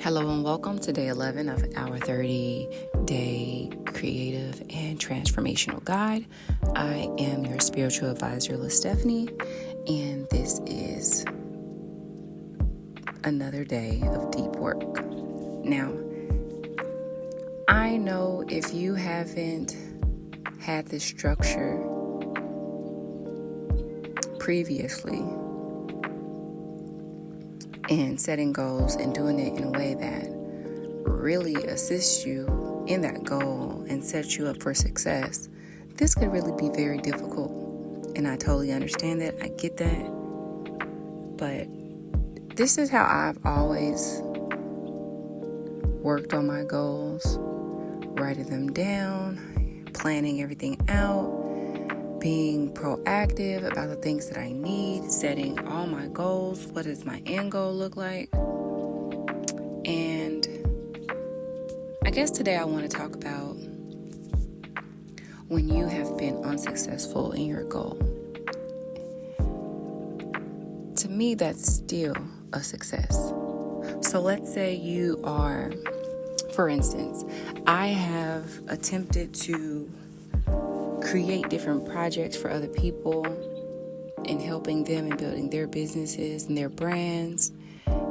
Hello and welcome to day 11 of our 30-day creative and transformational guide. I am your spiritual advisor, LaStephanie, and this is another day of deep work. Now, I know if you haven't had this structure previously, and setting goals and doing it in a way that really assists you in that goal and sets you up for success, this could really be very difficult. And I totally understand that. I get that. But this is how I've always worked on my goals, writing them down, planning everything out, being proactive about the things that I need, setting all my goals. What does my end goal look like? And I guess today I want to talk about when you have been unsuccessful in your goal. To me, that's still a success. So let's say you are, for instance, I have attempted to create different projects for other people and helping them in building their businesses and their brands.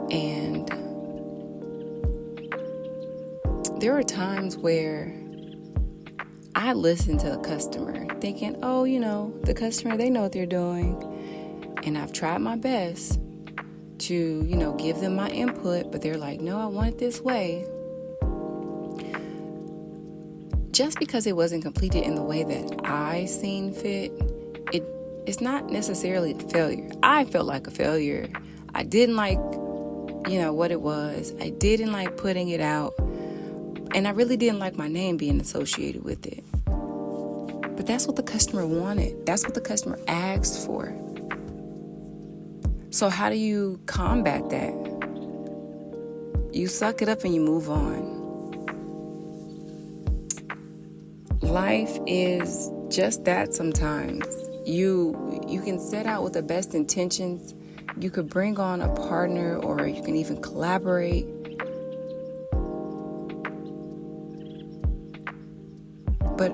And there are times where I listen to the customer thinking, the customer, they know what they're doing. And I've tried my best to, give them my input, but they're like, no, I want it this way. Just because it wasn't completed in the way that I seen fit, it's not necessarily a failure. I felt like a failure. I didn't like, what it was. I didn't like putting it out. And I really didn't like my name being associated with it. But that's what the customer wanted. That's what the customer asked for. So how do you combat that? You suck it up and you move on. Life is just that sometimes. You can set out with the best intentions. You could bring on a partner, or you can even collaborate. But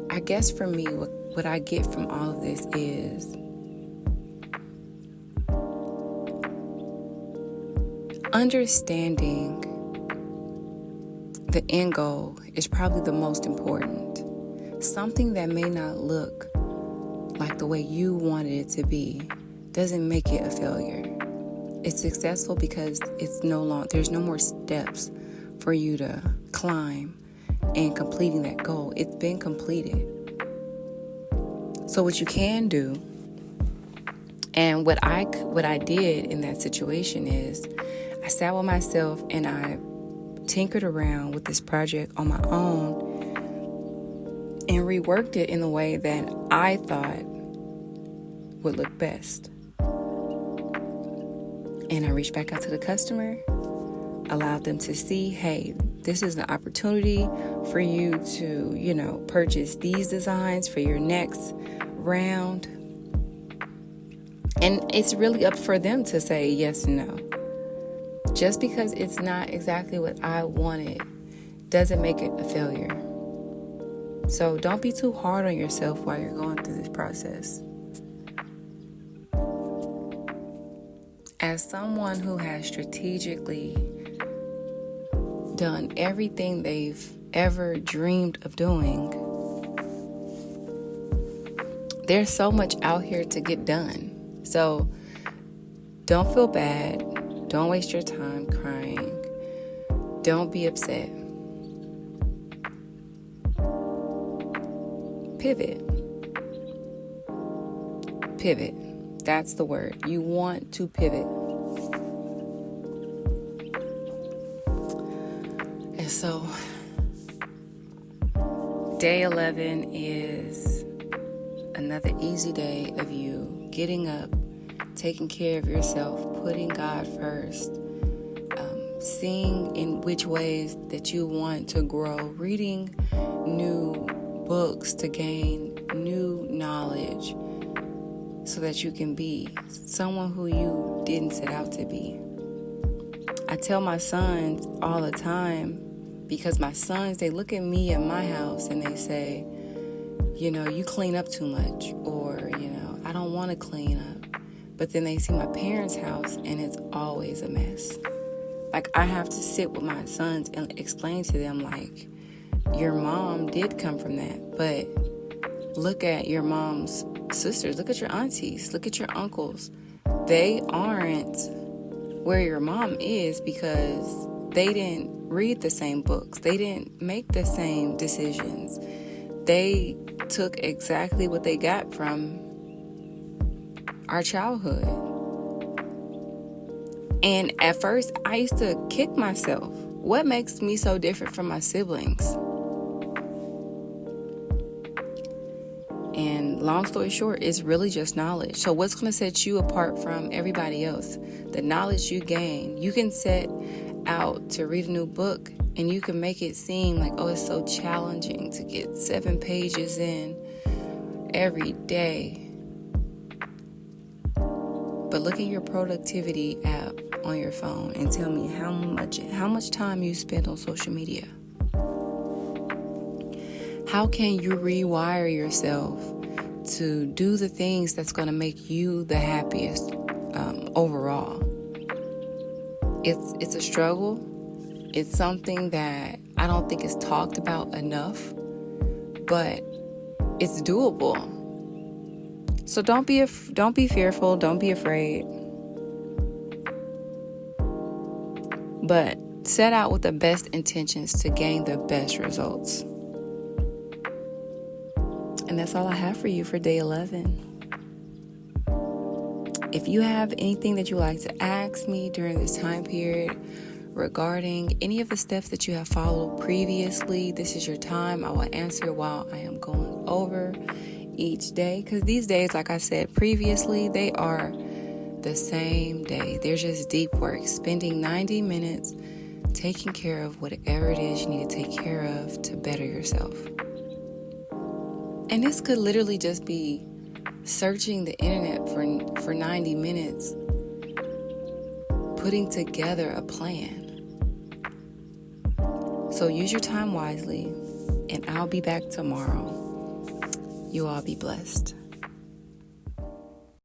I guess for me, what I get from all of this is understanding the end goal is probably the most important. Something that may not look like the way you wanted it to be doesn't make it a failure. It's successful because there's no more steps for you to climb in completing that goal. It's been completed. So what you can do, and what I did in that situation is I sat with myself and I tinkered around with this project on my own and reworked it in the way that I thought would look best. And I reached back out to the customer, allowed them to see, hey, this is an opportunity for you to, purchase these designs for your next round. And it's really up for them to say yes and no. Just because it's not exactly what I wanted doesn't make it a failure. So don't be too hard on yourself while you're going through this process. As someone who has strategically done everything they've ever dreamed of doing, there's so much out here to get done. So don't feel bad. Don't waste your time crying. Don't be upset. Pivot. That's the word. You want to pivot. And so, day 11 is another easy day of you getting up, taking care of yourself, putting God first, seeing in which ways that you want to grow, reading new books to gain new knowledge so that you can be someone who you didn't set out to be. I tell my sons all the time, because my sons, they look at me at my house and they say, you clean up too much, or, I don't want to clean up. But then they see my parents' house and it's always a mess. Like, I have to sit with my sons and explain to them, like, your mom did come from that, but look at your mom's sisters, look at your aunties, look at your uncles. They aren't where your mom is because they didn't read the same books. They didn't make the same decisions. They took exactly what they got from our childhood. And at first, I used to kick myself. What makes me so different from my siblings? And long story short, it's really just knowledge. So what's going to set you apart from everybody else? The knowledge you gain. You can set out to read a new book and you can make it seem like, oh, it's so challenging to get 7 pages in every day. But look at your productivity app on your phone and tell me how much time you spend on social media. How can you rewire yourself to do the things that's going to make you the happiest overall? It's a struggle. It's something that I don't think is talked about enough, but it's doable. So don't be fearful. Don't be afraid. But set out with the best intentions to gain the best results. And that's all I have for you for day 11. If you have anything that you like to ask me during this time period regarding any of the steps that you have followed previously, this is your time. I will answer while I am going over each day. Because these days, like I said previously, they are the same day. They're just deep work. Spending 90 minutes taking care of whatever it is you need to take care of to better yourself. And this could literally just be searching the internet for 90 minutes, putting together a plan. So use your time wisely, and I'll be back tomorrow. You all be blessed.